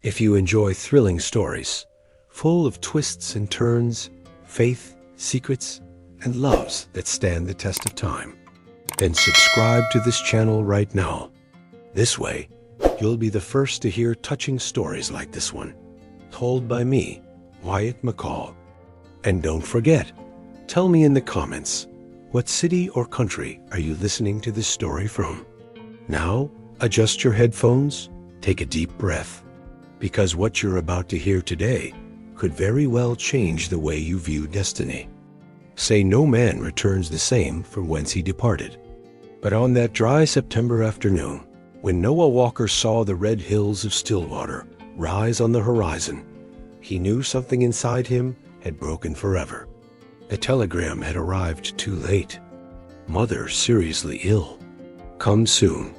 If you enjoy thrilling stories, full of twists and turns, faith, secrets, and loves that stand the test of time, then subscribe to this channel right now. This way, you'll be the first to hear touching stories like this one, told by me, Wyatt McCall. And don't forget, tell me in the comments, what city or country are you listening to this story from? Now, adjust your headphones, take a deep breath, because what you're about to hear today could very well change the way you view destiny. Say no man returns the same from whence he departed. But on that dry September afternoon, when Noah Walker saw the red hills of Stillwater rise on the horizon, he knew something inside him had broken forever. A telegram had arrived too late. Mother seriously ill. Come soon.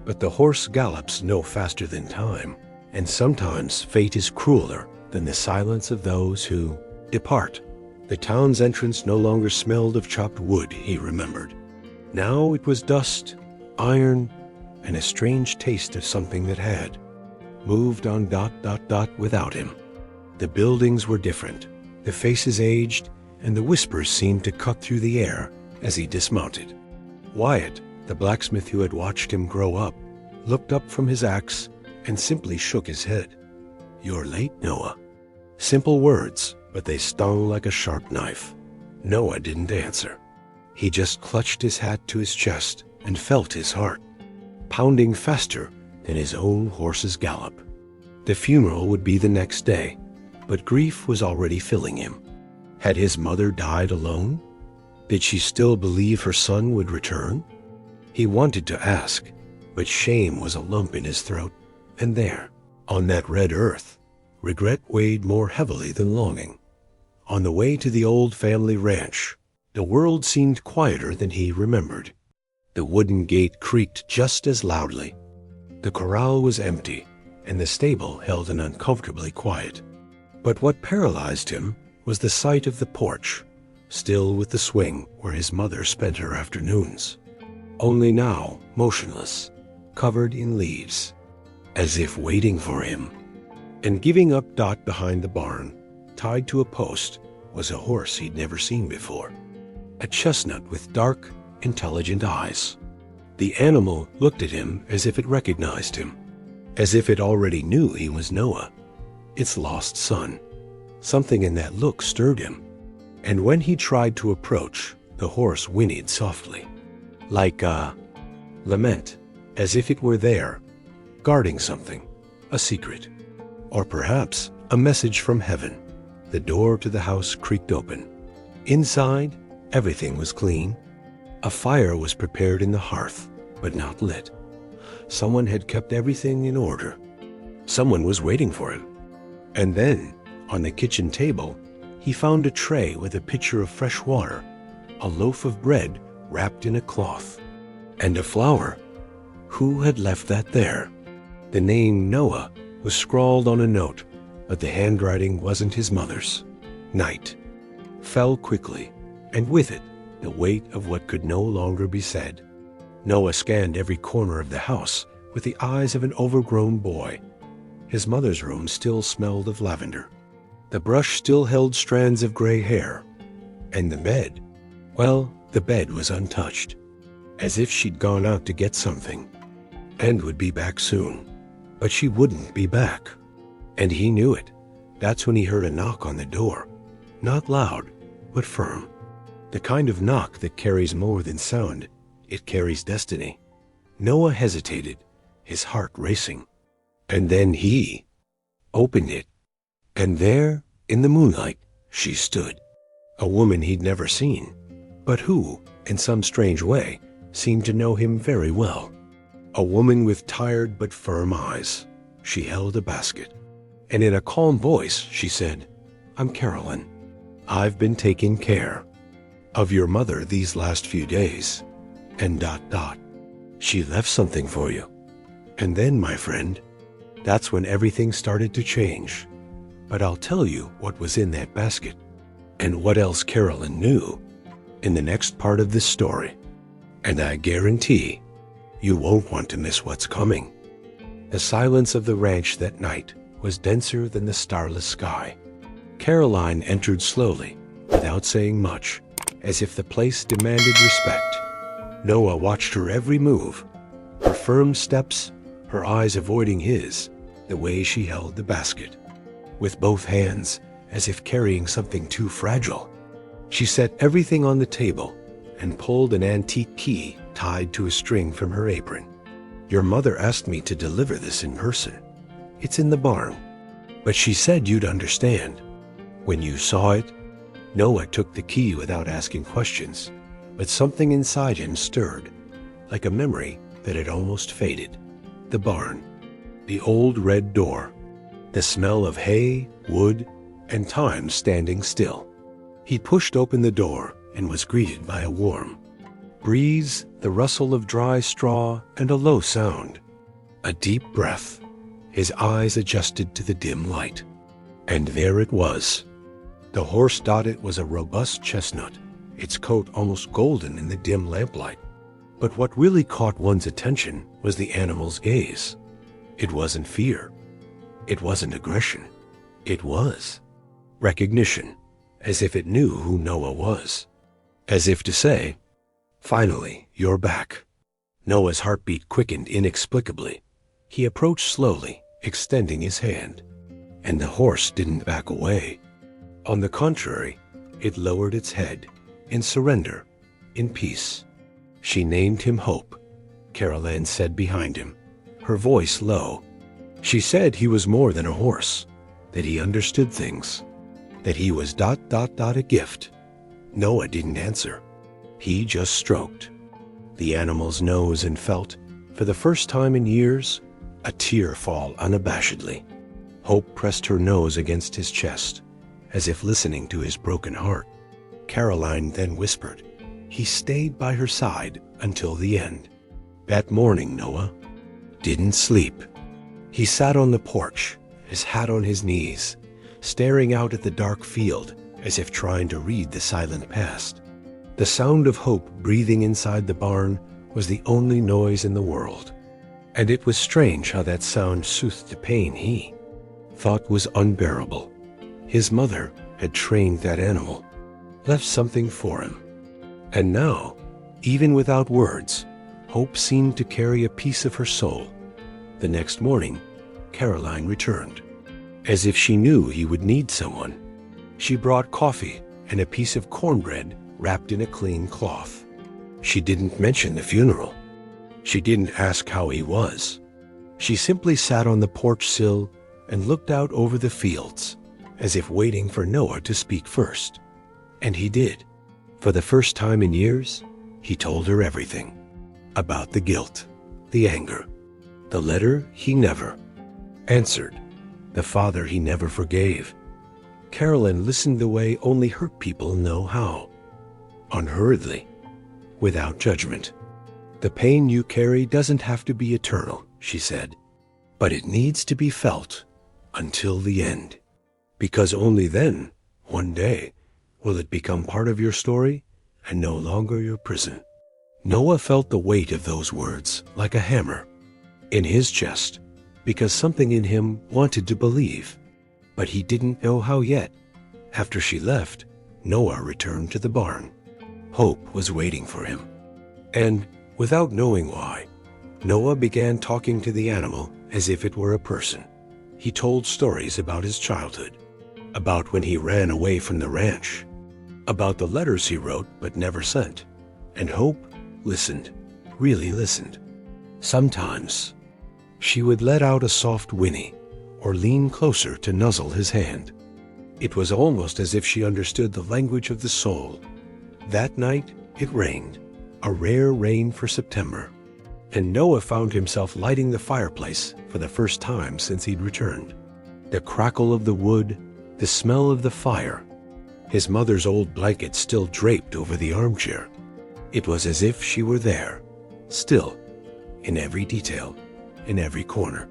But the horse gallops no faster than time, and sometimes fate is crueler than the silence of those who depart. The town's entrance no longer smelled of chopped wood, he remembered. Now it was dust, iron, and a strange taste of something that had moved on ... without him. The buildings were different, the faces aged, and the whispers seemed to cut through the air as he dismounted. Wyatt, the blacksmith who had watched him grow up, looked up from his axe and simply shook his head. "You're late, Noah." Simple words, but they stung like a sharp knife. Noah didn't answer. He just clutched his hat to his chest and felt his heart pounding faster than his own horse's gallop. The funeral would be the next day, but grief was already filling him. Had his mother died alone? Did she still believe her son would return? He wanted to ask, but shame was a lump in his throat. And there, on that red earth, regret weighed more heavily than longing. On the way to the old family ranch, the world seemed quieter than he remembered. The wooden gate creaked just as loudly. The corral was empty, and the stable held an uncomfortably quiet. But what paralyzed him was the sight of the porch, still with the swing where his mother spent her afternoons. Only now, motionless, covered in leaves, as if waiting for him. And giving up Dot behind the barn, tied to a post, was a horse he'd never seen before. A chestnut with dark, intelligent eyes. The animal looked at him as if it recognized him, as if it already knew he was Noah, its lost son. Something in that look stirred him, and when he tried to approach, the horse whinnied softly, like a lament, as if it were there, guarding something, a secret, or perhaps a message from heaven. The door to the house creaked open. Inside, everything was clean. A fire was prepared in the hearth, but not lit. Someone had kept everything in order. Someone was waiting for him. And then, on the kitchen table, he found a tray with a pitcher of fresh water, a loaf of bread wrapped in a cloth, and a flower. Who had left that there? The name Noah was scrawled on a note, but the handwriting wasn't his mother's. Night fell quickly, and with it, the weight of what could no longer be said. Noah scanned every corner of the house with the eyes of an overgrown boy. His mother's room still smelled of lavender. The brush still held strands of gray hair. And the bed, well, the bed was untouched, as if she'd gone out to get something, and would be back soon. But she wouldn't be back. And he knew it. That's when he heard a knock on the door. Not loud, but firm. The kind of knock that carries more than sound. It carries destiny. Noah hesitated, his heart racing. And then he opened it. And there, in the moonlight, she stood. A woman he'd never seen, but who, in some strange way, seemed to know him very well. A woman with tired but firm eyes. She held a basket, and in a calm voice she said, "I'm Carolyn. I've been taking care of your mother these last few days, and ... She left something for you." And then, my friend, that's when everything started to change. But I'll tell you what was in that basket, and what else Carolyn knew, in the next part of this story. And I guarantee you won't want to miss what's coming. The silence of the ranch that night was denser than the starless sky. Caroline entered slowly, without saying much, as if the place demanded respect. Noah watched her every move, her firm steps, her eyes avoiding his, the way she held the basket. With both hands, as if carrying something too fragile, she set everything on the table and pulled an antique key tied to a string from her apron. "Your mother asked me to deliver this in person. It's in the barn. But she said you'd understand. When you saw it." Noah took the key without asking questions, but something inside him stirred, like a memory that had almost faded. The barn, the old red door, the smell of hay, wood, and time standing still. He pushed open the door and was greeted by a warm breeze, the rustle of dry straw, and a low sound. A deep breath. His eyes adjusted to the dim light. And there it was. The horse Dotted was a robust chestnut, its coat almost golden in the dim lamplight. But what really caught one's attention was the animal's gaze. It wasn't fear. It wasn't aggression. It was recognition, as if it knew who Noah was. As if to say, "Finally, you're back." Noah's heartbeat quickened inexplicably. He approached slowly, extending his hand. And the horse didn't back away. On the contrary, it lowered its head, in surrender, in peace. "She named him Hope," Caroline said behind him, her voice low. "She said he was more than a horse, that he understood things, that he was ... a gift." Noah didn't answer. He just stroked the animal's nose and felt, for the first time in years, a tear fall unabashedly. Hope pressed her nose against his chest, as if listening to his broken heart. Caroline then whispered. He stayed by her side until the end. That morning, Noah didn't sleep. He sat on the porch, his hat on his knees, staring out at the dark field as if trying to read the silent past. The sound of Hope breathing inside the barn was the only noise in the world. And it was strange how that sound soothed the pain he thought was unbearable. His mother had trained that animal, left something for him. And now, even without words, Hope seemed to carry a piece of her soul. The next morning, Caroline returned, as if she knew he would need someone. She brought coffee and a piece of cornbread wrapped in a clean cloth. She didn't mention the funeral. She didn't ask how he was. She simply sat on the porch sill and looked out over the fields, as if waiting for Noah to speak first. And he did. For the first time in years, he told her everything. About the guilt, the anger, the letter he never answered, the father he never forgave. Carolyn listened the way only hurt people know how. Unhurriedly, without judgment. The pain you carry doesn't have to be eternal, she said, but it needs to be felt until the end. Because only then, one day, will it become part of your story and no longer your prison. Noah felt the weight of those words like a hammer in his chest, because something in him wanted to believe, but he didn't know how yet. After she left, Noah returned to the barn. Hope was waiting for him. And, without knowing why, Noah began talking to the animal as if it were a person. He told stories about his childhood, about when he ran away from the ranch, about the letters he wrote but never sent. And Hope listened, really listened. Sometimes she would let out a soft whinny or lean closer to nuzzle his hand. It was almost as if she understood the language of the soul. That night it rained, a rare rain for September, and Noah found himself lighting the fireplace for the first time since he'd returned. The crackle of the wood, the smell of the fire, his mother's old blanket still draped over the armchair. It was as if she were there, still, in every detail, in every corner.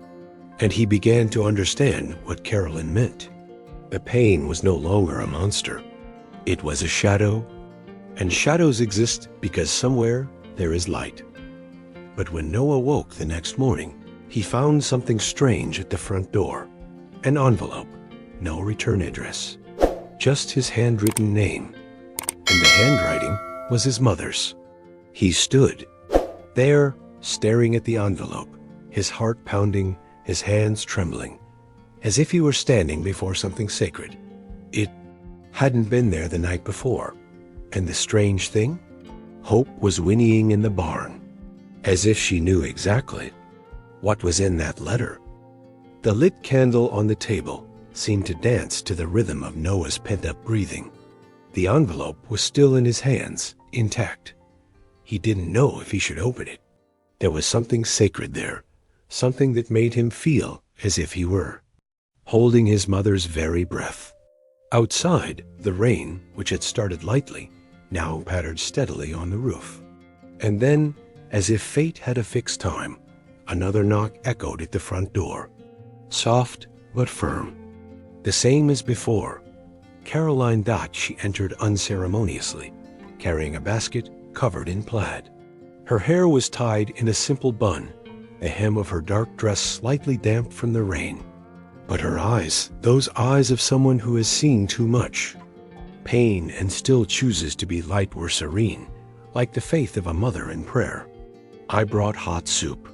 And he began to understand what Carolyn meant. The pain was no longer a monster. It was a shadow, and shadows exist because somewhere there is light. But when Noah woke the next morning, he found something strange at the front door. An envelope, no return address, just his handwritten name. And the handwriting was his mother's. He stood there, staring at the envelope, his heart pounding, his hands trembling, as if he were standing before something sacred. It hadn't been there the night before. And the strange thing? Hope was whinnying in the barn, as if she knew exactly what was in that letter. The lit candle on the table seemed to dance to the rhythm of Noah's pent-up breathing. The envelope was still in his hands, intact. He didn't know if he should open it. There was something sacred there, something that made him feel as if he were holding his mother's very breath. Outside, the rain, which had started lightly, now pattered steadily on the roof. And then, as if fate had a fixed time, another knock echoed at the front door. Soft but firm. The same as before. Caroline thought she entered unceremoniously, carrying a basket covered in plaid. Her hair was tied in a simple bun, the hem of her dark dress slightly damp from the rain. But her eyes, those eyes of someone who has seen too much, pain and still chooses to be light, were serene, like the faith of a mother in prayer. I brought hot soup.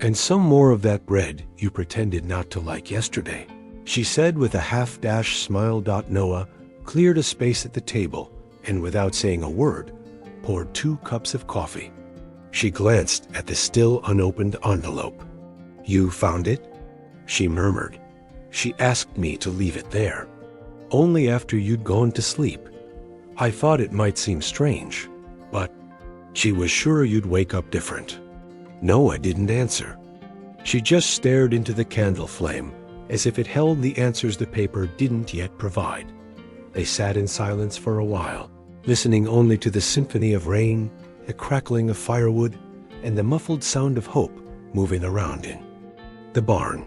And some more of that bread you pretended not to like yesterday, she said with a half-dash smile. Noah cleared a space at the table and, without saying a word, poured 2 cups of coffee. She glanced at the still unopened envelope. "You found it?" she murmured. "She asked me to leave it there. Only after you'd gone to sleep. I thought it might seem strange, but she was sure you'd wake up different." Noah didn't answer. She just stared into the candle flame, as if it held the answers the paper didn't yet provide. They sat in silence for a while, listening only to the symphony of rain, the crackling of firewood, and the muffled sound of hope moving around in the barn.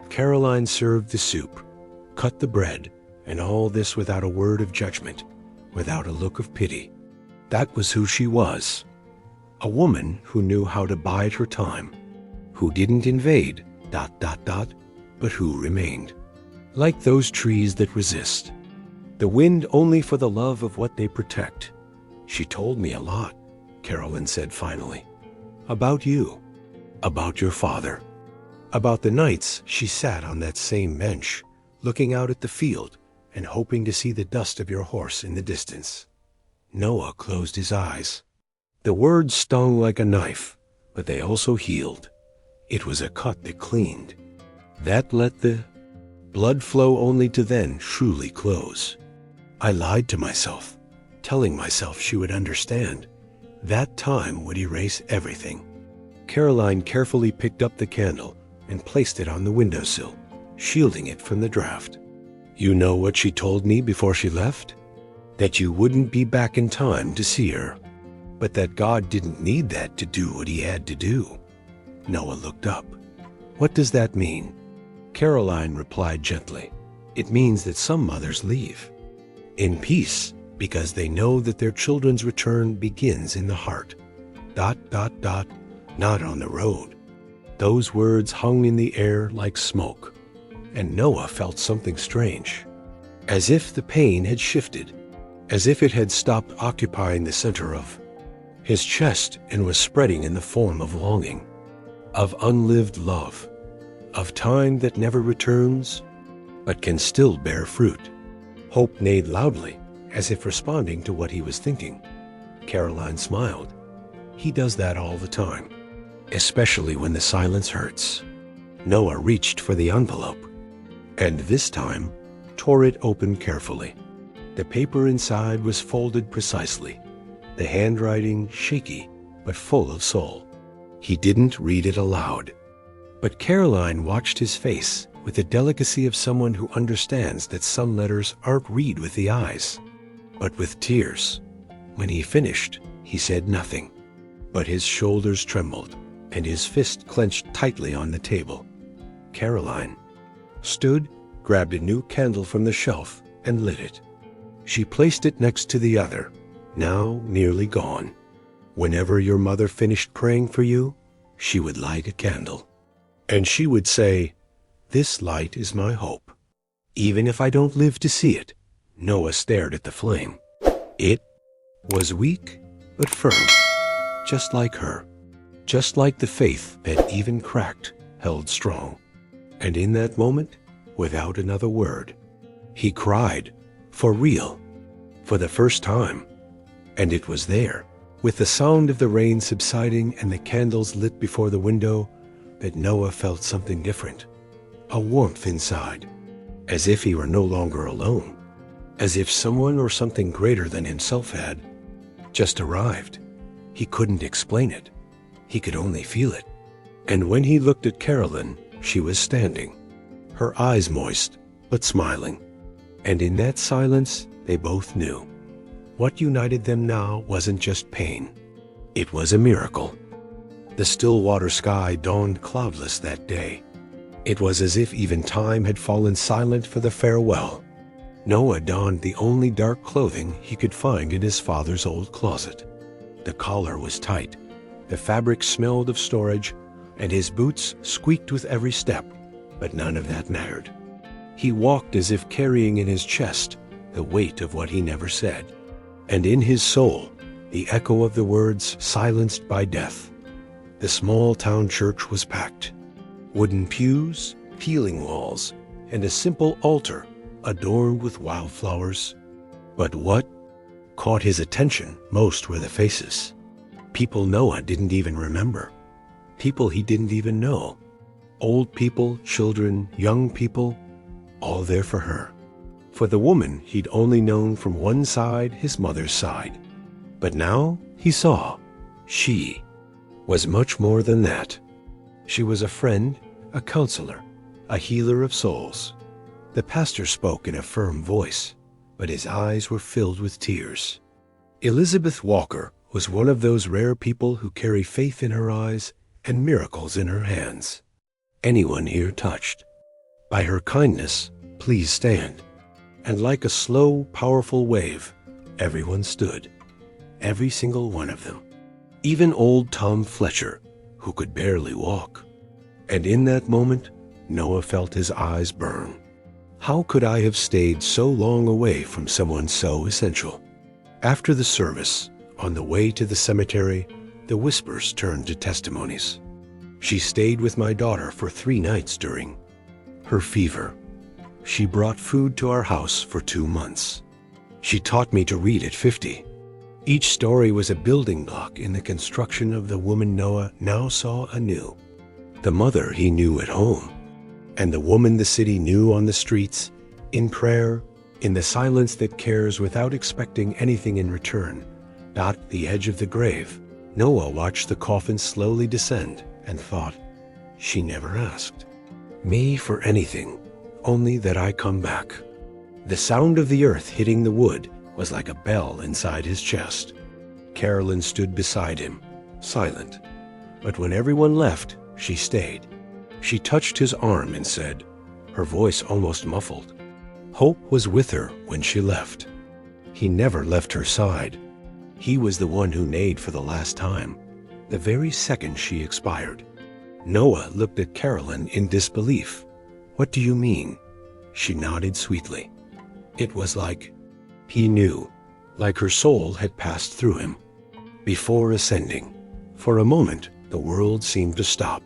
Caroline served the soup, cut the bread, and all this without a word of judgment, without a look of pity. That was who she was. A woman who knew how to bide her time, who didn't invade, but who remained. Like those trees that resist the wind only for the love of what they protect. "She told me a lot," Carolyn said finally. "About you, about your father, about the nights she sat on that same bench, looking out at the field and hoping to see the dust of your horse in the distance." Noah closed his eyes. The words stung like a knife, but they also healed. It was a cut that cleaned, that let the blood flow only to then truly close. I lied to myself, telling myself she would understand. That time would erase everything. Caroline carefully picked up the candle and placed it on the windowsill, shielding it from the draft. "You know what she told me before she left? That you wouldn't be back in time to see her, but that God didn't need that to do what he had to do." Noah looked up. "What does that mean?" Caroline replied gently. "It means that some mothers leave in peace because they know that their children's return begins in the heart. ... Not on the road." Those words hung in the air like smoke, and Noah felt something strange, as if the pain had shifted, as if it had stopped occupying the center of his chest and was spreading in the form of longing, of unlived love, of time that never returns, but can still bear fruit. Hope neighed loudly, as if responding to what he was thinking. Caroline smiled. "He does that all the time, especially when the silence hurts." Noah reached for the envelope, and this time tore it open carefully. The paper inside was folded precisely, the handwriting shaky but full of soul. He didn't read it aloud, but Caroline watched his face with the delicacy of someone who understands that some letters aren't read with the eyes, but with tears. When he finished, he said nothing, but his shoulders trembled and his fist clenched tightly on the table. Caroline stood, grabbed a new candle from the shelf, and lit it. She placed it next to the other, now nearly gone. Whenever your mother finished praying for you, she would light a candle, and she would say, This light is my hope. Even if I don't live to see it. Noah stared at the flame. It was weak, but firm, just like her, just like the faith that even cracked held strong. And in that moment, without another word, he cried, for real, for the first time. And it was there, with the sound of the rain subsiding and the candles lit before the window, that Noah felt something different, a warmth inside, as if he were no longer alone, as if someone or something greater than himself had just arrived. He couldn't explain it. He could only feel it. And when he looked at Carolyn, she was standing, her eyes moist, but smiling. And in that silence, they both knew. What united them now wasn't just pain. It was a miracle. The Stillwater sky dawned cloudless that day. It was as if even time had fallen silent for the farewell. Noah donned the only dark clothing he could find in his father's old closet. The collar was tight, the fabric smelled of storage, and his boots squeaked with every step, but none of that mattered. He walked as if carrying in his chest the weight of what he never said, and in his soul the echo of the words silenced by death. The small town church was packed. Wooden pews, peeling walls, and a simple altar adorned with wildflowers. But what caught his attention most were the faces. People Noah didn't even remember. People he didn't even know. Old people, children, young people, all there for her. For the woman he'd only known from one side, his mother's side. But now he saw she was much more than that. She was a friend, a counselor, a healer of souls. The pastor spoke in a firm voice, but his eyes were filled with tears. Elizabeth Walker was one of those rare people who carry faith in her eyes and miracles in her hands. Anyone here touched by her kindness, please stand. And like a slow, powerful wave, everyone stood, every single one of them. Even old Tom Fletcher, who could barely walk. And in that moment, Noah felt his eyes burn. How could I have stayed so long away from someone so essential? After the service, on the way to the cemetery, the whispers turned to testimonies. She stayed with my daughter for 3 nights during her fever. She brought food to our house for 2 months. She taught me to read at 50. Each story was a building block in the construction of the woman Noah now saw anew. The mother he knew at home, and the woman the city knew on the streets, in prayer, in the silence that cares without expecting anything in return. At the edge of the grave, Noah watched the coffin slowly descend and thought, she never asked me for anything, only that I come back. The sound of the earth hitting the wood was like a bell inside his chest. Carolyn stood beside him, silent. But when everyone left, she stayed. She touched his arm and said, her voice almost muffled, hope was with her when she left. He never left her side. He was the one who neighed for the last time, the very second she expired. Noah looked at Carolyn in disbelief. What do you mean? She nodded sweetly. It was like he knew, like her soul had passed through him. Before ascending, for a moment, the world seemed to stop.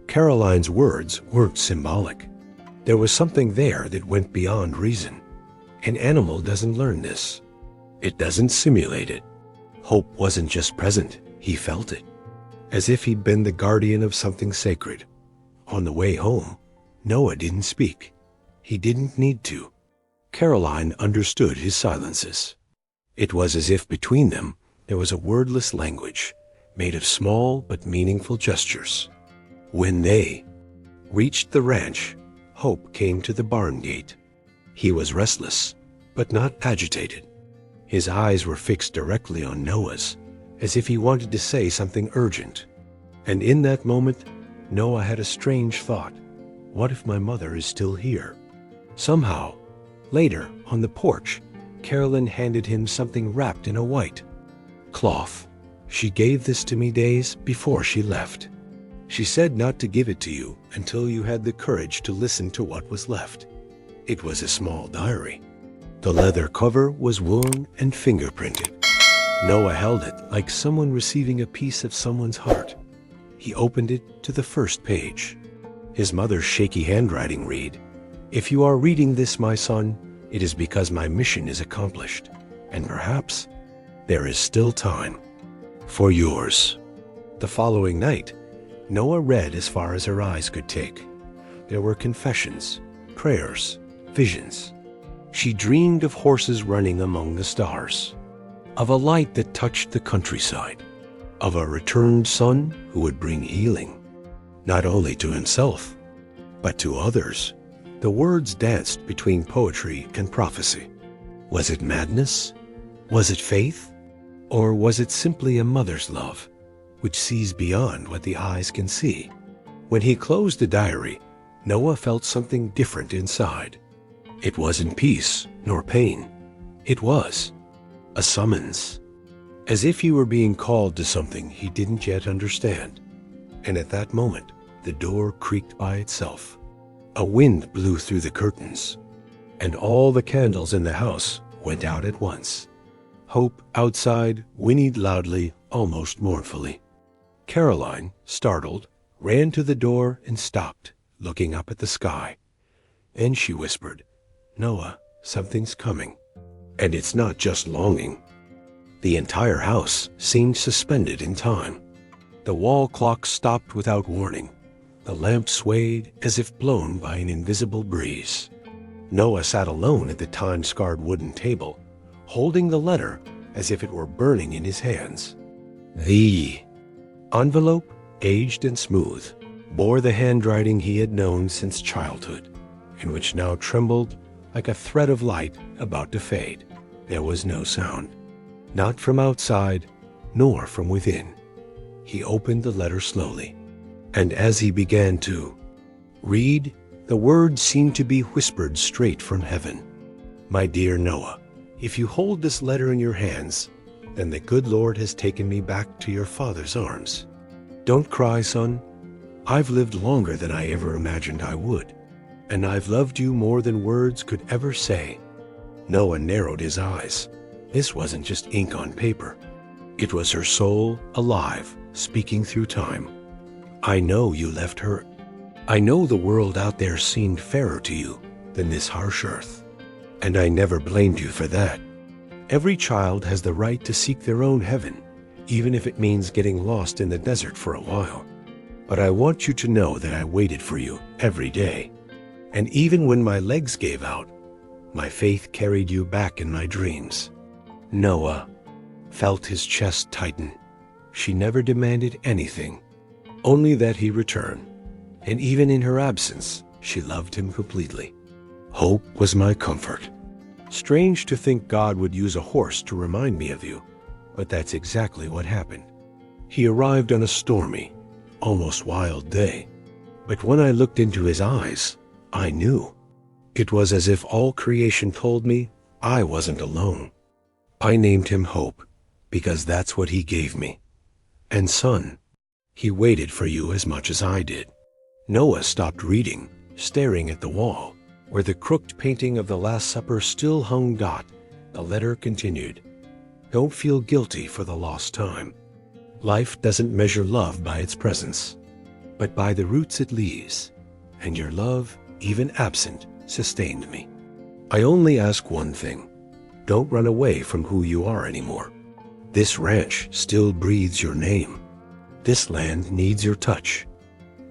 Caroline's words weren't symbolic. There was something there that went beyond reason. An animal doesn't learn this. It doesn't simulate it. Hope wasn't just present, he felt it, as if he'd been the guardian of something sacred. On the way home, Noah didn't speak. He didn't need to. Caroline understood his silences. It was as if between them there was a wordless language, made of small but meaningful gestures. When they reached the ranch, Hope came to the barn gate. He was restless, but not agitated. His eyes were fixed directly on Noah's, as if he wanted to say something urgent. And in that moment, Noah had a strange thought. What if my mother is still here? Somehow, later, on the porch, Carolyn handed him something wrapped in a white cloth. She gave this to me days before she left. She said not to give it to you until you had the courage to listen to what was left. It was a small diary. The leather cover was worn and fingerprinted. Noah held it like someone receiving a piece of someone's heart. He opened it to the first page. His mother's shaky handwriting read, "If you are reading this, my son, it is because my mission is accomplished, and perhaps there is still time for yours." The following night, Noah read as far as her eyes could take. There were confessions, prayers, visions. She dreamed of horses running among the stars, of a light that touched the countryside, of a returned son who would bring healing, not only to himself, but to others. The words danced between poetry and prophecy. Was it madness? Was it faith? Or was it simply a mother's love, which sees beyond what the eyes can see? When he closed the diary, Noah felt something different inside. It wasn't peace nor pain. It was a summons, as if he were being called to something he didn't yet understand. And at that moment, the door creaked by itself. A wind blew through the curtains, and all the candles in the house went out at once. Hope outside whinnied loudly, almost mournfully. Caroline, startled, ran to the door and stopped, looking up at the sky. And she whispered, "Noah, something's coming." And it's not just longing. The entire house seemed suspended in time. The wall clock stopped without warning. The lamp swayed as if blown by an invisible breeze. Noah sat alone at the time-scarred wooden table, holding the letter as if it were burning in his hands. The envelope, aged and smooth, bore the handwriting he had known since childhood, and which now trembled like a thread of light about to fade. There was no sound, not from outside, nor from within. He opened the letter slowly, and as he began to read, the words seemed to be whispered straight from heaven. "My dear Noah, if you hold this letter in your hands, then the good Lord has taken me back to your father's arms. Don't cry, son. I've lived longer than I ever imagined I would, and I've loved you more than words could ever say." Noah narrowed his eyes. This wasn't just ink on paper. It was her soul, alive, speaking through time. "I know you left her. I know the world out there seemed fairer to you than this harsh earth, and I never blamed you for that. Every child has the right to seek their own heaven, even if it means getting lost in the desert for a while. But I want you to know that I waited for you every day. And even when my legs gave out, my faith carried you back in my dreams." Noah felt his chest tighten. She never demanded anything, only that he return. And even in her absence, she loved him completely. "Hope was my comfort. Strange to think God would use a horse to remind me of you, but that's exactly what happened. He arrived on a stormy, almost wild day, but when I looked into his eyes, I knew. It was as if all creation told me I wasn't alone. I named him Hope because that's what he gave me. And son, he waited for you as much as I did." Noah stopped reading, staring at the wall, where the crooked painting of the Last Supper still hung. The letter continued, "Don't feel guilty for the lost time. Life doesn't measure love by its presence, but by the roots it leaves, and your love, even absent, sustained me. I only ask one thing. Don't run away from who you are anymore. This ranch still breathes your name. This land needs your touch.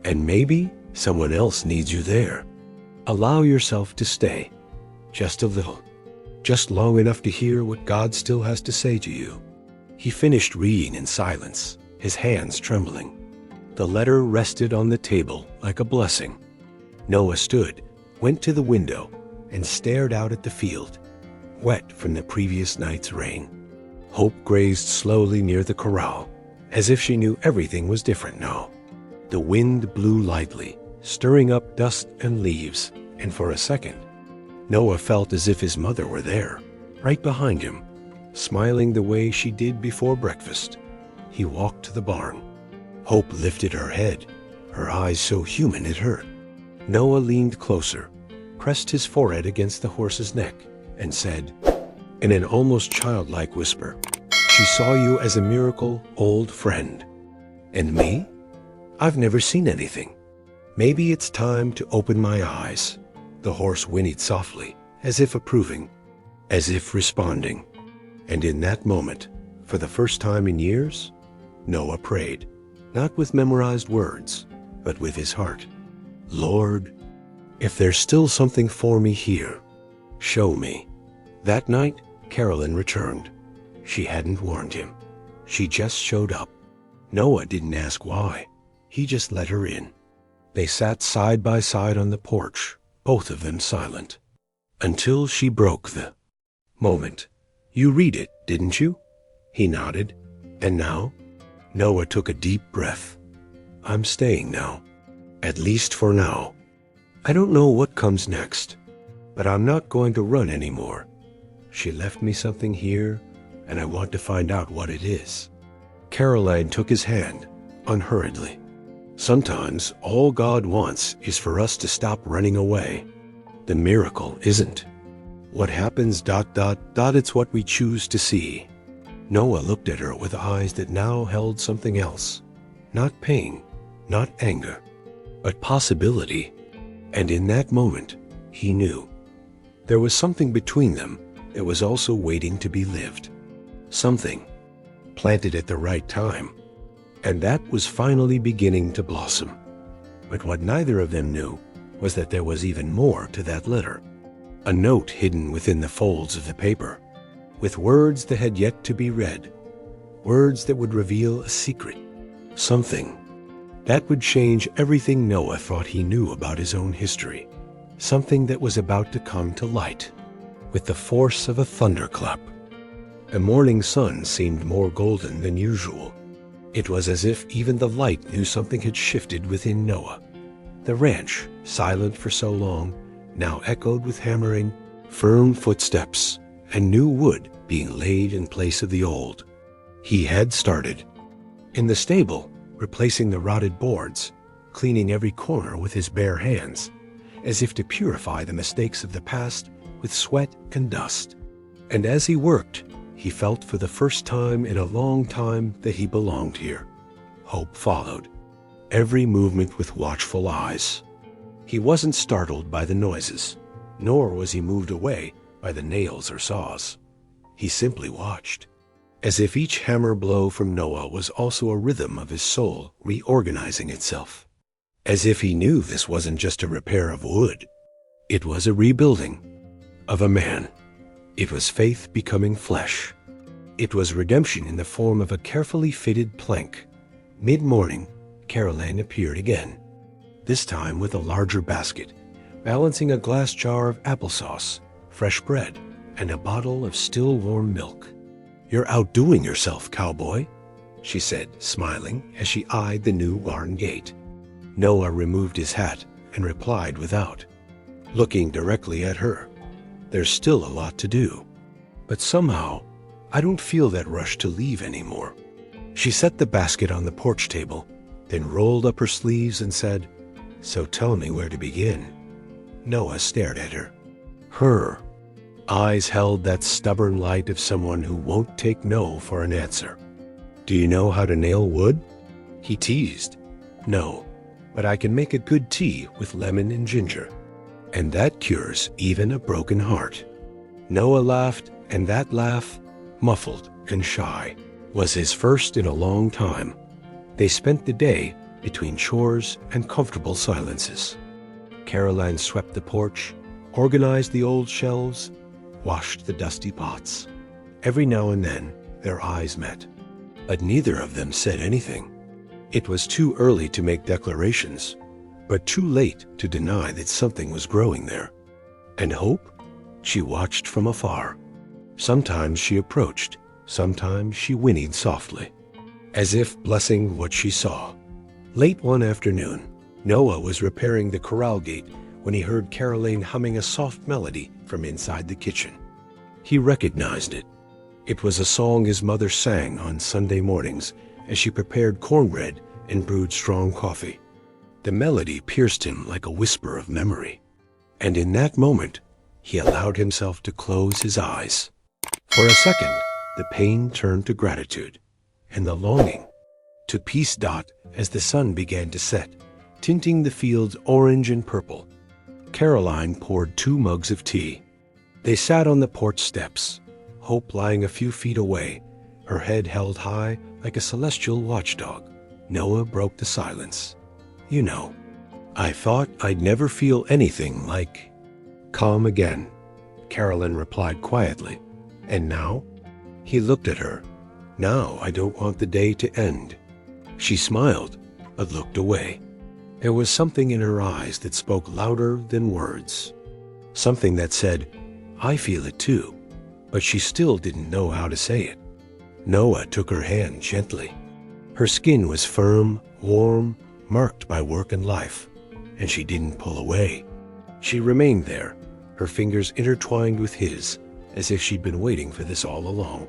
And maybe someone else needs you there. Allow yourself to stay, just a little, just long enough to hear what God still has to say to you." He finished reading in silence, his hands trembling. The letter rested on the table like a blessing. Noah stood, went to the window, and stared out at the field, wet from the previous night's rain. Hope grazed slowly near the corral, as if she knew everything was different now. The wind blew lightly, stirring up dust and leaves, and for a second, Noah felt as if his mother were there, right behind him, smiling the way she did before breakfast. He walked to the barn. Hope lifted her head, her eyes so human it hurt. Noah leaned closer, pressed his forehead against the horse's neck, and said, in an almost childlike whisper, "She saw you as a miracle old friend. And me? I've never seen anything. Maybe it's time to open my eyes." The horse whinnied softly, as if approving, as if responding. And in that moment, for the first time in years, Noah prayed, not with memorized words, but with his heart. "Lord, if there's still something for me here, show me." That night, Carolyn returned. She hadn't warned him. She just showed up. Noah didn't ask why. He just let her in. They sat side by side on the porch, both of them silent, until she broke the moment. "You read it, didn't you?" He nodded. "And now?" Noah took a deep breath. "I'm staying now. At least for now. I don't know what comes next, but I'm not going to run anymore. She left me something here, and I want to find out what it is." Caroline took his hand, unhurriedly. Sometimes all God wants is for us to stop running away. The miracle isn't what happens ... It's what we choose to see. Noah looked at her with eyes that now held something else. Not pain, not anger, but possibility. And in that moment, he knew. There was something between them that was also waiting to be lived. Something planted at the right time. And that was finally beginning to blossom. But what neither of them knew was that there was even more to that letter. A note hidden within the folds of the paper, with words that had yet to be read. Words that would reveal a secret. Something that would change everything Noah thought he knew about his own history. Something that was about to come to light with the force of a thunderclap. The morning sun seemed more golden than usual. It was as if even the light knew something had shifted within Noah. The ranch, silent for so long, now echoed with hammering, firm footsteps, and new wood being laid in place of the old. He had started. In the stable, replacing the rotted boards, cleaning every corner with his bare hands, as if to purify the mistakes of the past with sweat and dust. And as he worked, he felt for the first time in a long time that he belonged here. Hope followed, every movement with watchful eyes. He wasn't startled by the noises, nor was he moved away by the nails or saws. He simply watched, as if each hammer blow from Noah was also a rhythm of his soul reorganizing itself. As if he knew this wasn't just a repair of wood. It was a rebuilding of a man. It was faith becoming flesh. It was redemption in the form of a carefully fitted plank. Mid-morning, Caroline appeared again, this time with a larger basket, balancing a glass jar of applesauce, fresh bread, and a bottle of still warm milk. "You're outdoing yourself, cowboy," she said, smiling as she eyed the new barn gate. Noah removed his hat and replied without, looking directly at her. "There's still a lot to do, but somehow I don't feel that rush to leave anymore." She set the basket on the porch table, then rolled up her sleeves and said, "So tell me where to begin." Noah stared at her. Her eyes held that stubborn light of someone who won't take no for an answer. "Do you know how to nail wood?" he teased. "No, but I can make a good tea with lemon and ginger. And that cures even a broken heart." Noah laughed, and that laugh, muffled and shy, was his first in a long time. They spent the day between chores and comfortable silences. Caroline swept the porch, organized the old shelves, washed the dusty pots. Every now and then, their eyes met, but neither of them said anything. It was too early to make declarations, but too late to deny that something was growing there. And hope? She watched from afar. Sometimes she approached, sometimes she whinnied softly, as if blessing what she saw. Late one afternoon, Noah was repairing the corral gate when he heard Caroline humming a soft melody from inside the kitchen. He recognized it. It was a song his mother sang on Sunday mornings as she prepared cornbread and brewed strong coffee. The melody pierced him like a whisper of memory, and in that moment, he allowed himself to close his eyes. For a second, the pain turned to gratitude, and the longing to peace. As the sun began to set, tinting the fields orange and purple, Caroline poured 2 mugs of tea. They sat on the porch steps, Hope lying a few feet away, her head held high like a celestial watchdog. Noah broke the silence. "You know, I thought I'd never feel anything like calm again," Caroline replied quietly. "And now?" He looked at her. "Now I don't want the day to end." She smiled, but looked away. There was something in her eyes that spoke louder than words. Something that said, "I feel it too," but she still didn't know how to say it. Noah took her hand gently. Her skin was firm, warm, marked by work and life, and she didn't pull away. She remained there, her fingers intertwined with his, as if she'd been waiting for this all along.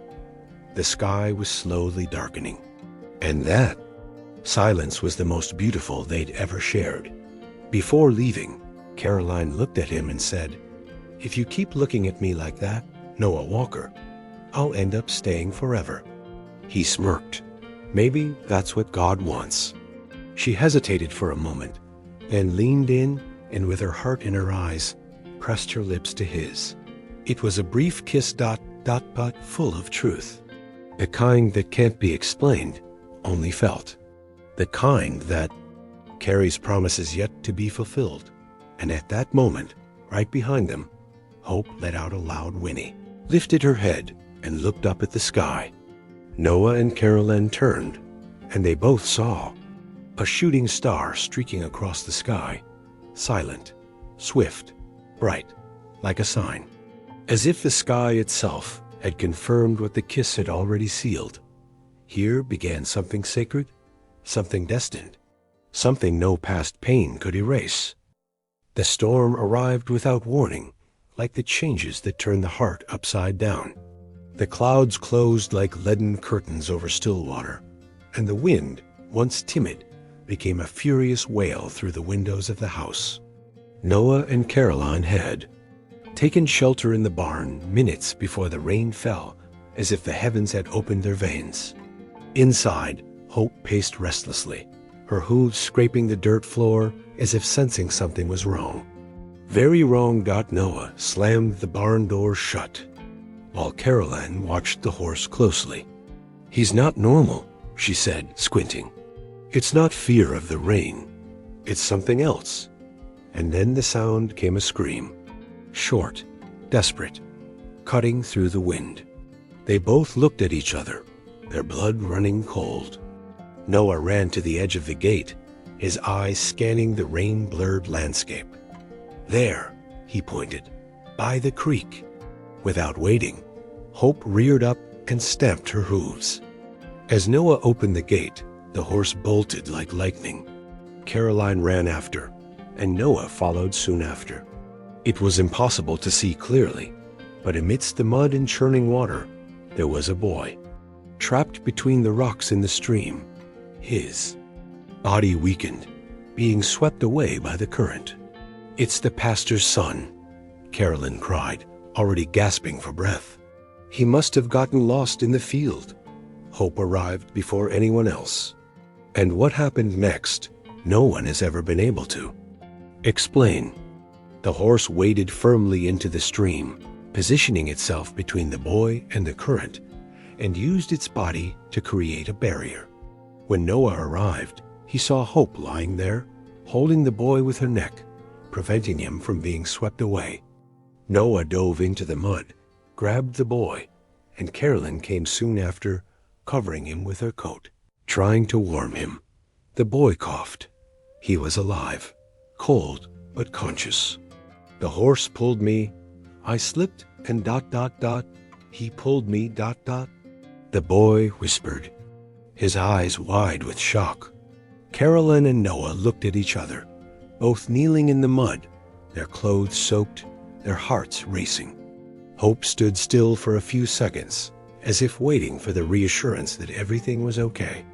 The sky was slowly darkening, and that silence was the most beautiful they'd ever shared. Before leaving, Caroline looked at him and said, "If you keep looking at me like that, Noah Walker, I'll end up staying forever." He smirked. Maybe that's what God wants. She hesitated for a moment, then leaned in and with her heart in her eyes, pressed her lips to his. It was a brief kiss, but full of truth. The kind that can't be explained, only felt. The kind that carries promises yet to be fulfilled. And at that moment, right behind them, Hope let out a loud whinny, lifted her head, and looked up at the sky. Noah and Caroline turned, and they both saw a shooting star streaking across the sky, silent, swift, bright, like a sign. As if the sky itself had confirmed what the kiss had already sealed. Here began something sacred, something destined, something no past pain could erase. The storm arrived without warning, like the changes that turn the heart upside down. The clouds closed like leaden curtains over Stillwater, and the wind, once timid, became a furious wail through the windows of the house. Noah and Caroline had taken shelter in the barn minutes before the rain fell, as if the heavens had opened their veins. Inside, Hope paced restlessly, her hooves scraping the dirt floor as if sensing something was wrong. Very wrong. Noah slammed the barn door shut, while Caroline watched the horse closely. "He's not normal," she said, squinting. "It's not fear of the rain. It's something else." And then the sound came a scream, short, desperate, cutting through the wind. They both looked at each other, their blood running cold. Noah ran to the edge of the gate, his eyes scanning the rain-blurred landscape. "There," he pointed, "by the creek." Without waiting, Hope reared up and stamped her hooves. As Noah opened the gate, the horse bolted like lightning. Caroline ran after, and Noah followed soon after. It was impossible to see clearly, but amidst the mud and churning water, there was a boy, trapped between the rocks in the stream, his body weakened, being swept away by the current. "It's the pastor's son," Caroline cried, already gasping for breath. "He must have gotten lost in the field." Hope arrived before anyone else. And what happened next, no one has ever been able to explain. The horse waded firmly into the stream, positioning itself between the boy and the current, and used its body to create a barrier. When Noah arrived, he saw Hope lying there, holding the boy with her neck, preventing him from being swept away. Noah dove into the mud, grabbed the boy, and Caroline came soon after, covering him with her coat, trying to warm him. The boy coughed. He was alive, cold but conscious. "The horse pulled me. I slipped and ... he pulled me ... The boy whispered, his eyes wide with shock. Caroline and Noah looked at each other, both kneeling in the mud, their clothes soaked, their hearts racing. Hope stood still for a few seconds, as if waiting for the reassurance that everything was okay.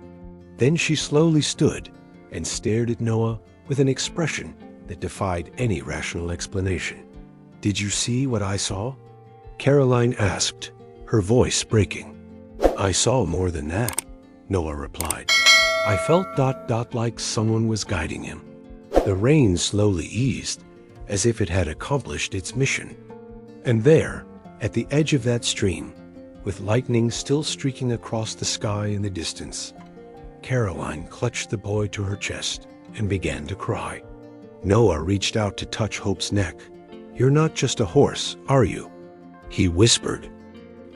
Then she slowly stood and stared at Noah with an expression that defied any rational explanation. "Did you see what I saw?" Caroline asked, her voice breaking. "I saw more than that," Noah replied. "I felt like someone was guiding him." The rain slowly eased, as if it had accomplished its mission. And there, at the edge of that stream, with lightning still streaking across the sky in the distance, Caroline clutched the boy to her chest and began to cry. Noah reached out to touch Hope's neck. "You're not just a horse, are you?" he whispered.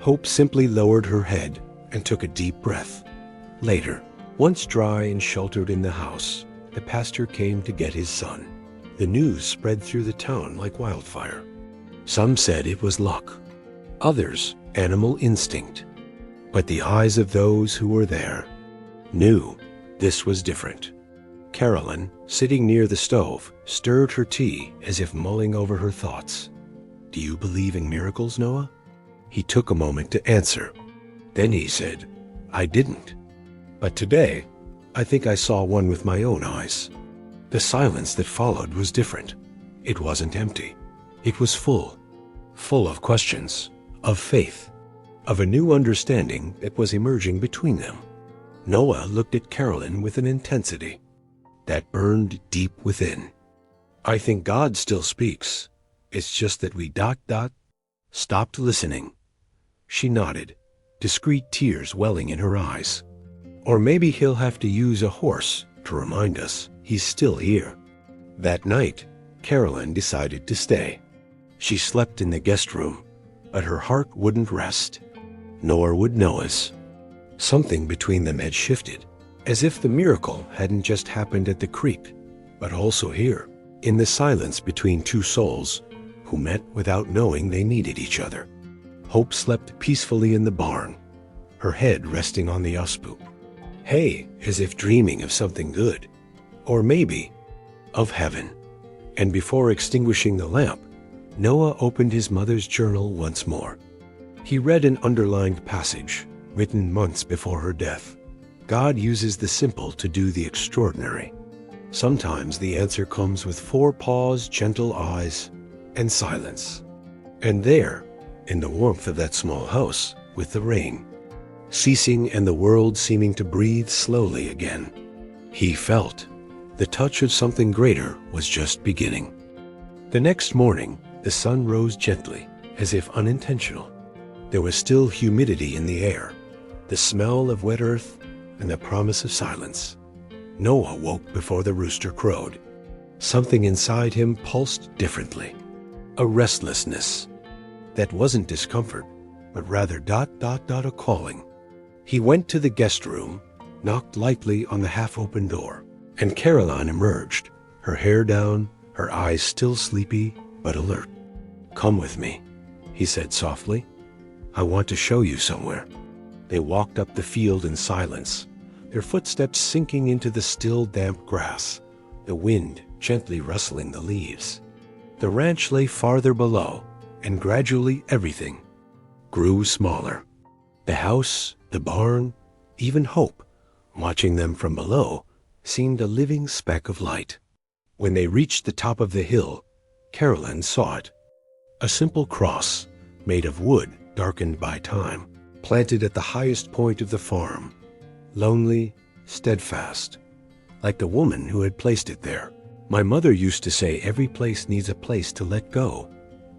Hope simply lowered her head and took a deep breath. Later, once dry and sheltered in the house, the pastor came to get his son. The news spread through the town like wildfire. Some said it was luck, others animal instinct. But the eyes of those who were there knew this was different. Carolyn, sitting near the stove, stirred her tea as if mulling over her thoughts. "Do you believe in miracles, Noah?" He took a moment to answer. Then he said, "I didn't. But today, I think I saw one with my own eyes." The silence that followed was different. It wasn't empty. It was full of questions, of faith, of a new understanding that was emerging between them. Noah looked at Carolyn with an intensity that burned deep within. "I think God still speaks. It's just that we stopped listening." She nodded, discreet tears welling in her eyes. "Or maybe he'll have to use a horse to remind us he's still here." That night, Carolyn decided to stay. She slept in the guest room, but her heart wouldn't rest, nor would Noah's. Something between them had shifted, as if the miracle hadn't just happened at the creek, but also here, in the silence between two souls who met without knowing they needed each other. Hope slept peacefully in the barn, her head resting on the uspu. Hey, as if dreaming of something good, or maybe of heaven. And before extinguishing the lamp, Noah opened his mother's journal once more. He read an underlined passage, written months before her death. God uses the simple to do the extraordinary. Sometimes the answer comes with 4 paws, gentle eyes, and silence. And there, in the warmth of that small house, with the rain ceasing and the world seeming to breathe slowly again, he felt the touch of something greater was just beginning. The next morning, the sun rose gently, as if unintentional. There was still humidity in the air, the smell of wet earth, and the promise of silence. Noah woke before the rooster crowed. Something inside him pulsed differently. A restlessness that wasn't discomfort, but rather a calling. He went to the guest room, knocked lightly on the half-open door, and Caroline emerged, her hair down, her eyes still sleepy but alert. "Come with me," he said softly. "I want to show you somewhere." They walked up the field in silence, their footsteps sinking into the still damp grass, the wind gently rustling the leaves. The ranch lay farther below, and gradually everything grew smaller. The house, the barn, even Hope, watching them from below, seemed a living speck of light. When they reached the top of the hill, Carolyn saw it. A simple cross, made of wood darkened by time, planted at the highest point of the farm, lonely, steadfast, like the woman who had placed it there. "My mother used to say every place needs a place to let go,"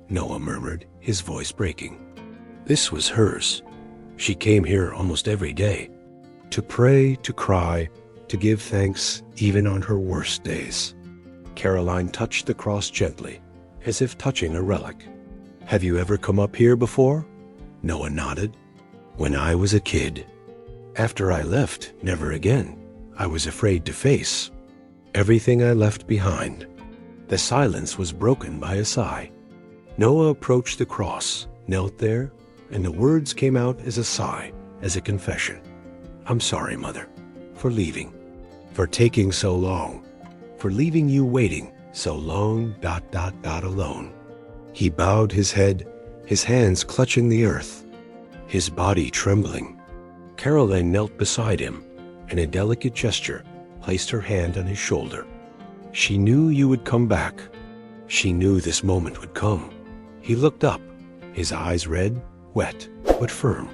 Noah murmured, his voice breaking. This was hers. She came here almost every day, to pray, to cry, to give thanks even on her worst days. Caroline touched the cross gently, as if touching a relic. "Have you ever come up here before?" Noah nodded. "When I was a kid. After I left, never again. I was afraid to face everything I left behind." The silence was broken by a sigh. Noah approached the cross, knelt there, and the words came out as a sigh, as a confession. "I'm sorry, Mother, for leaving, for taking so long, for leaving you waiting so long, alone." He bowed his head, his hands clutching the earth, his body trembling. Caroline knelt beside him, and a delicate gesture placed her hand on his shoulder. She knew you would come back. She knew this moment would come. He looked up, his eyes red, wet, but firm.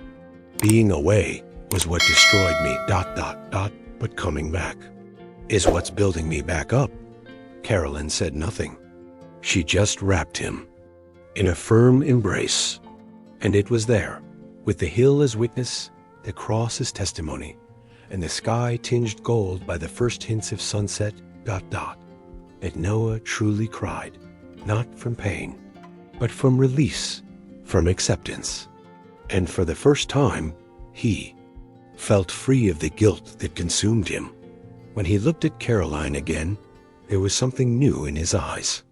Being away was what destroyed me, ... but coming back is what's building me back up. Carolyn said nothing. She just wrapped him in a firm embrace. And it was there, with the hill as witness, the cross as testimony, and the sky tinged gold by the first hints of sunset, ... that Noah truly cried, not from pain, but from release, from acceptance. And for the first time, he felt free of the guilt that consumed him. When he looked at Caroline again, there was something new in his eyes.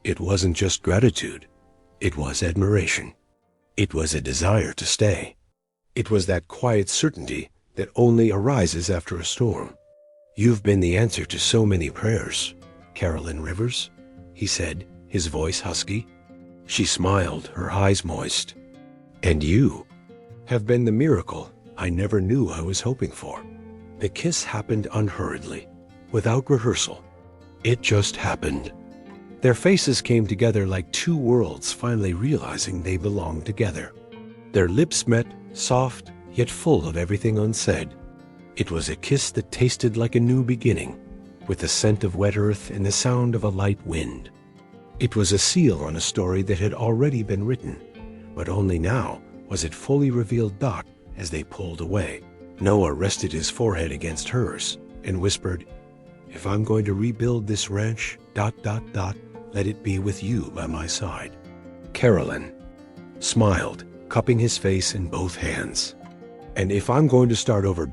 It wasn't just gratitude. It was admiration. It was a desire to stay. It was that quiet certainty that only arises after a storm. "You've been the answer to so many prayers, Carolyn Rivers," he said, his voice husky. She smiled, her eyes moist. "And you have been the miracle I never knew I was hoping for." The kiss happened unhurriedly, without rehearsal. It just happened. Their faces came together like two worlds finally realizing they belonged together. Their lips met, soft, yet full of everything unsaid. It was a kiss that tasted like a new beginning, with the scent of wet earth and the sound of a light wind. It was a seal on a story that had already been written, but only now was it fully revealed. As they pulled away, Noah rested his forehead against hers and whispered, "If I'm going to rebuild this ranch, ... let it be with you by my side." Carolyn smiled, cupping his face in both hands. "And if I'm going to start over, ...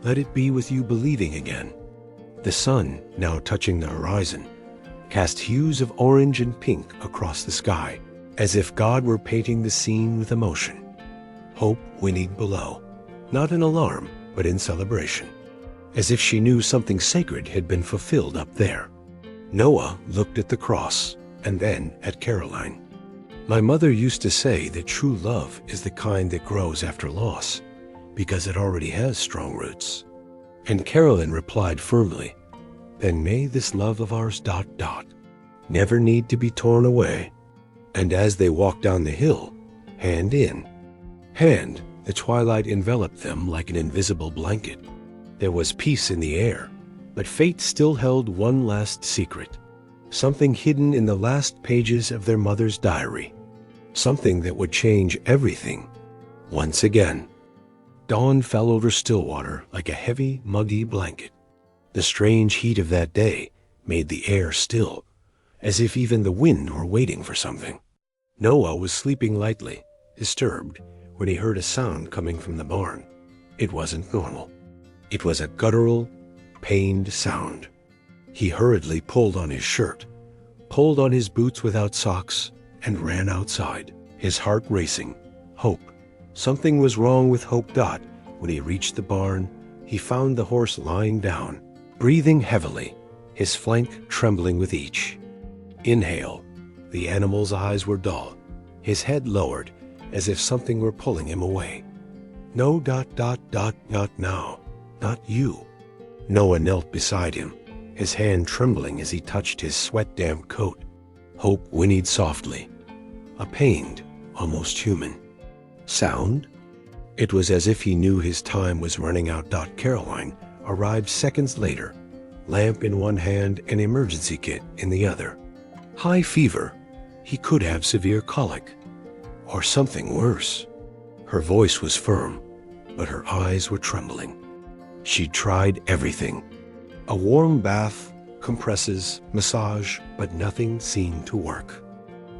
let it be with you believing again." The sun, now touching the horizon, cast hues of orange and pink across the sky, as if God were painting the scene with emotion. Hope whinnied below, not in alarm, but in celebration, as if she knew something sacred had been fulfilled up there. Noah looked at the cross, and then at Caroline. "My mother used to say that true love is the kind that grows after loss, because it already has strong roots." And Carolyn replied firmly, "Then may this love of ours ... never need to be torn away." And as they walked down the hill, hand in hand, the twilight enveloped them like an invisible blanket. There was peace in the air, but fate still held one last secret, something hidden in the last pages of their mother's diary, something that would change everything once again. Dawn fell over Stillwater like a heavy, muggy blanket. The strange heat of that day made the air still, as if even the wind were waiting for something. Noah was sleeping lightly, disturbed, when he heard a sound coming from the barn. It wasn't normal. It was a guttural, pained sound. He hurriedly pulled on his shirt, pulled on his boots without socks, and ran outside, his heart racing. Hope. Something was wrong with Hope. When he reached the barn, he found the horse lying down, breathing heavily, his flank trembling with each inhale. The animal's eyes were dull, his head lowered, as if something were pulling him away. "No, ... not now. Not you." Noah knelt beside him, his hand trembling as he touched his sweat-damp coat. Hope whinnied softly, a pained, almost human sound. It was as if he knew his time was running out. Caroline arrived seconds later, lamp in one hand and emergency kit in the other. High fever. He could have severe colic, or something worse. Her voice was firm, but her eyes were trembling. She'd tried everything. A warm bath, compresses, massage, but nothing seemed to work.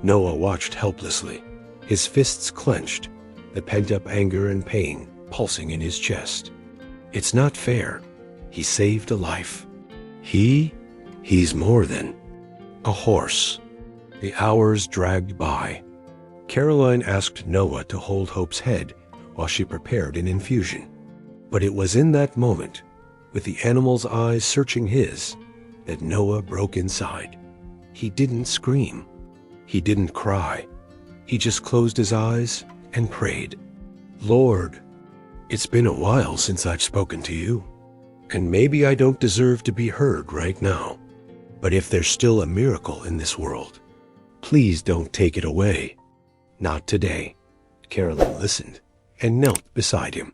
Noah watched helplessly, his fists clenched, the pent-up anger and pain pulsing in his chest. It's not fair. He saved a life. He's more than a horse. The hours dragged by. Caroline asked Noah to hold Hope's head while she prepared an infusion. But it was in that moment, with the animal's eyes searching his, that Noah broke inside. He didn't scream. He didn't cry. He just closed his eyes and prayed. "Lord, it's been a while since I've spoken to you. And maybe I don't deserve to be heard right now. But if there's still a miracle in this world, please don't take it away. Not today. Carolyn listened and knelt beside him.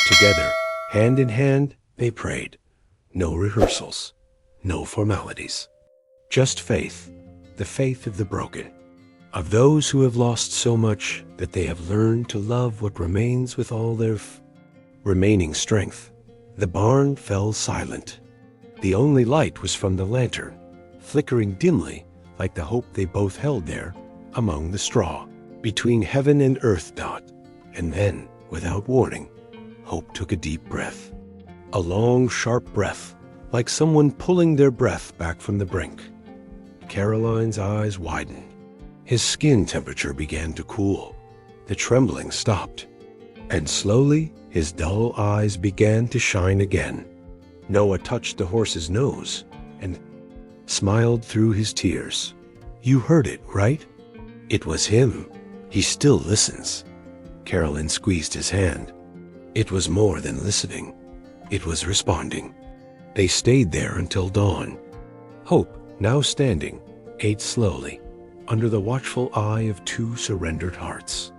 Together, hand in hand, they prayed. No rehearsals, no formalities. Just faith, the faith of the broken, of those who have lost so much that they have learned to love what remains with all their remaining strength. The barn fell silent. The only light was from the lantern, flickering dimly like the hope they both held there among the straw, between heaven and earth. And then, without warning, Hope took a deep breath. A long, sharp breath, like someone pulling their breath back from the brink. Caroline's eyes widened. His skin temperature began to cool. The trembling stopped. And slowly, his dull eyes began to shine again. Noah touched the horse's nose and smiled through his tears. You heard it, right? It was him. He still listens. Carolyn squeezed his hand. It was more than listening. It was responding. They stayed there until dawn. Hope, now standing, ate slowly, under the watchful eye of two surrendered hearts.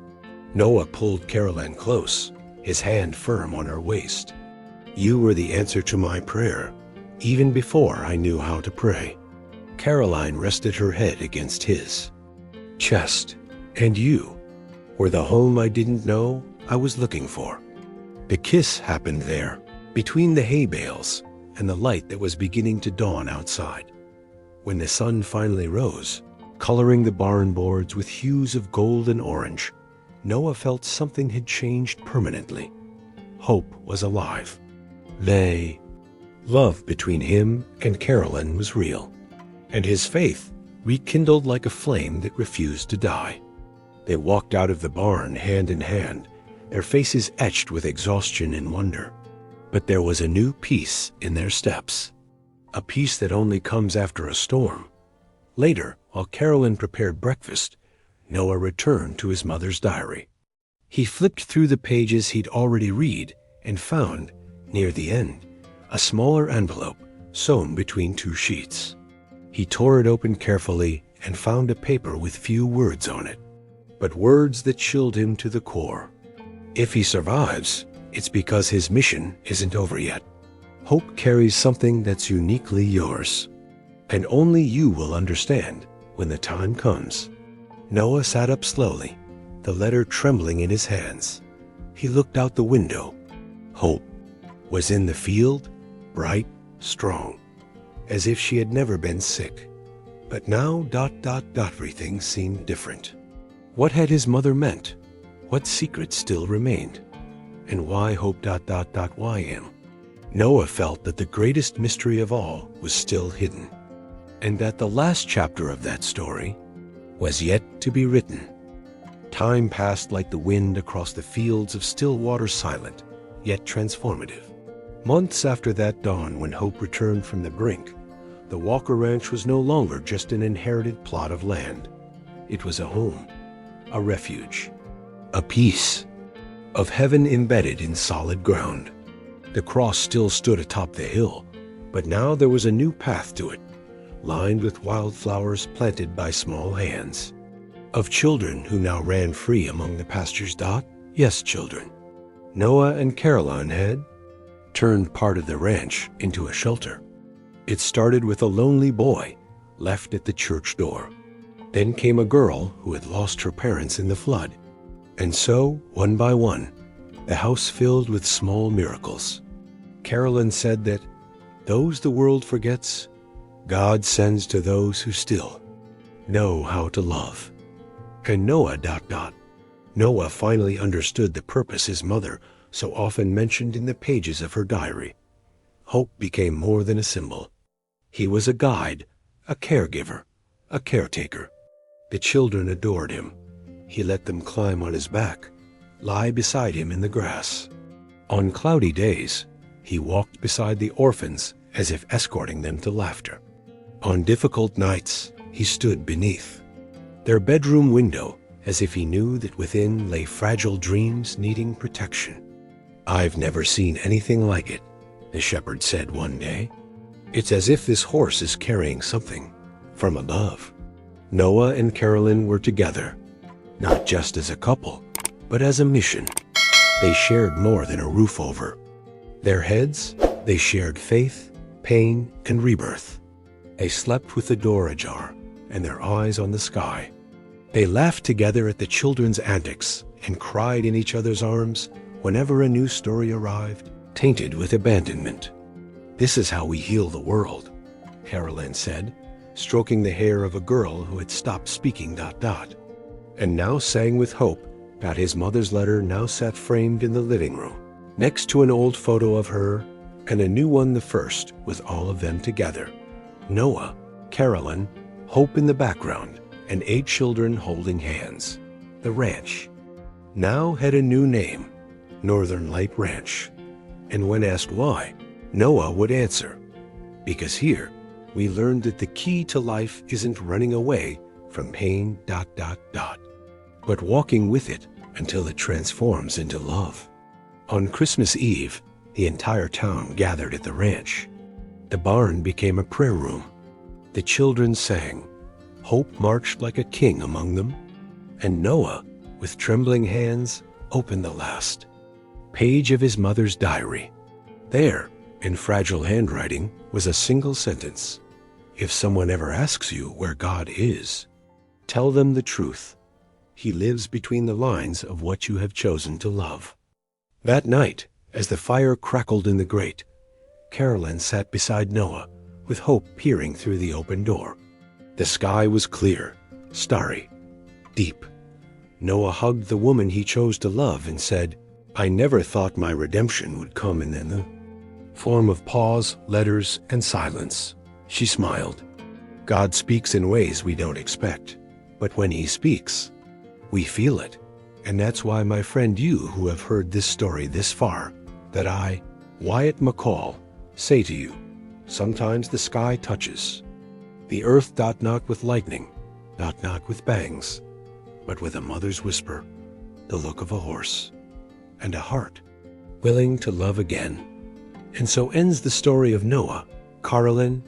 Noah pulled Carolyn close, his hand firm on her waist. You were the answer to my prayer, even before I knew how to pray. Caroline rested her head against his chest. And you were the home I didn't know I was looking for. The kiss happened there, between the hay bales and the light that was beginning to dawn outside. When the sun finally rose, coloring the barn boards with hues of gold and orange, Noah felt something had changed permanently. Hope was alive. Love between him and Carolyn was real, and his faith rekindled like a flame that refused to die. They walked out of the barn hand in hand, their faces etched with exhaustion and wonder. But there was a new peace in their steps, a peace that only comes after a storm. Later, while Carolyn prepared breakfast, Noah returned to his mother's diary. He flipped through the pages he'd already read and found, near the end, a smaller envelope sewn between two sheets. He tore it open carefully and found a paper with few words on it, but words that chilled him to the core. If he survives, it's because his mission isn't over yet. Hope carries something that's uniquely yours, and only you will understand when the time comes. Noah sat up slowly, the letter trembling in his hands. He looked out the window. Hope was in the field, bright, strong, as if she had never been sick. But now, everything seemed different. What had his mother meant? What secret still remained? And why Hope YM? Noah felt that the greatest mystery of all was still hidden, and that the last chapter of that story was yet to be written. Time passed like the wind across the fields of Stillwater, silent, yet transformative. Months after that dawn when Hope returned from the brink, the Walker Ranch was no longer just an inherited plot of land. It was a home, a refuge, a piece of heaven embedded in solid ground. The cross still stood atop the hill, but now there was a new path to it, lined with wildflowers planted by small hands. Of children who now ran free among the pastures. Yes, children. Noah and Caroline had turned part of the ranch into a shelter. It started with a lonely boy left at the church door. Then came a girl who had lost her parents in the flood. And so, one by one, the house filled with small miracles. Carolyn said that those the world forgets, God sends to those who still know how to love. And Noah. Noah finally understood the purpose his mother so often mentioned in the pages of her diary. Hope became more than a symbol. He was a guide, a caregiver, a caretaker. The children adored him. He let them climb on his back, lie beside him in the grass. On cloudy days, he walked beside the orphans as if escorting them to laughter. On difficult nights, he stood beneath their bedroom window as if he knew that within lay fragile dreams needing protection. I've never seen anything like it, the shepherd said one day. "It's as if this horse is carrying something from above." Noah and Carolyn were together, not just as a couple, but as a mission. They shared more than a roof over their heads. They shared faith, pain, and rebirth. They slept with the door ajar and their eyes on the sky. They laughed together at the children's antics and cried in each other's arms whenever a new story arrived, tainted with abandonment. "This is how we heal the world," Carolyn said, stroking the hair of a girl who had stopped speaking ... and now sang with hope that his mother's letter now sat framed in the living room, next to an old photo of her and a new one, the first, with all of them together. Noah, Carolyn, Hope in the background, and 8 children holding hands. The ranch now had a new name, Northern Light Ranch. And when asked why, Noah would answer, "Because here we learned that the key to life isn't running away from pain ... but walking with it until it transforms into love." On Christmas Eve, the entire town gathered at the ranch. The barn became a prayer room. The children sang. Hope marched like a king among them, and Noah, with trembling hands, opened the last page of his mother's diary. There, in fragile handwriting, was a single sentence: "If someone ever asks you where God is, tell them the truth. He lives between the lines of what you have chosen to love." That night, as the fire crackled in the grate, Carolyn sat beside Noah, with Hope peering through the open door. The sky was clear, starry, deep. Noah hugged the woman he chose to love and said, "I never thought my redemption would come in the form of pause, letters, and silence." She smiled. "God speaks in ways we don't expect, but when he speaks, we feel it. And that's why, my friend, you who have heard this story this far, that I, Wyatt McCall, say to you, sometimes the sky touches. The earth not with lightning, not with bangs, but with a mother's whisper, the look of a horse, and a heart willing to love again." And so ends the story of Noah, Carolyn,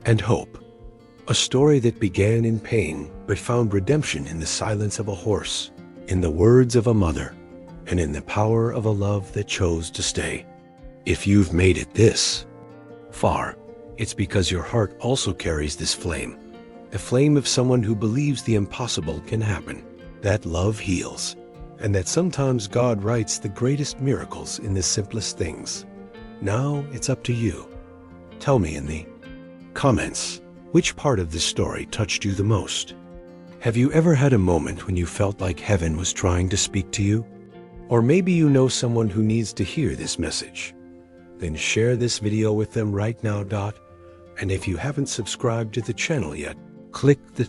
and Hope. A story that began in pain, but found redemption in the silence of a horse, in the words of a mother, and in the power of a love that chose to stay. If you've made it this far, it's because your heart also carries this flame, the flame of someone who believes the impossible can happen, that love heals, and that sometimes God writes the greatest miracles in the simplest things. Now it's up to you. Tell me in the comments which part of this story touched you the most. Have you ever had a moment when you felt like heaven was trying to speak to you? Or maybe you know someone who needs to hear this message. Then share this video with them right now. And if you haven't subscribed to the channel yet, click the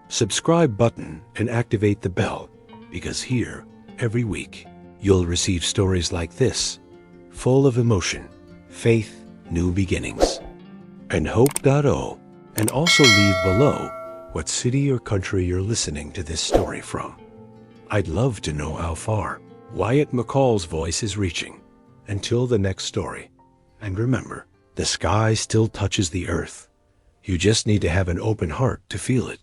subscribe button and activate the bell, because here, every week, you'll receive stories like this, full of emotion, faith, new beginnings, and hope. And also leave below what city or country you're listening to this story from. I'd love to know how far Wyatt McCall's voice is reaching. Until the next story. And remember, the sky still touches the earth. You just need to have an open heart to feel it.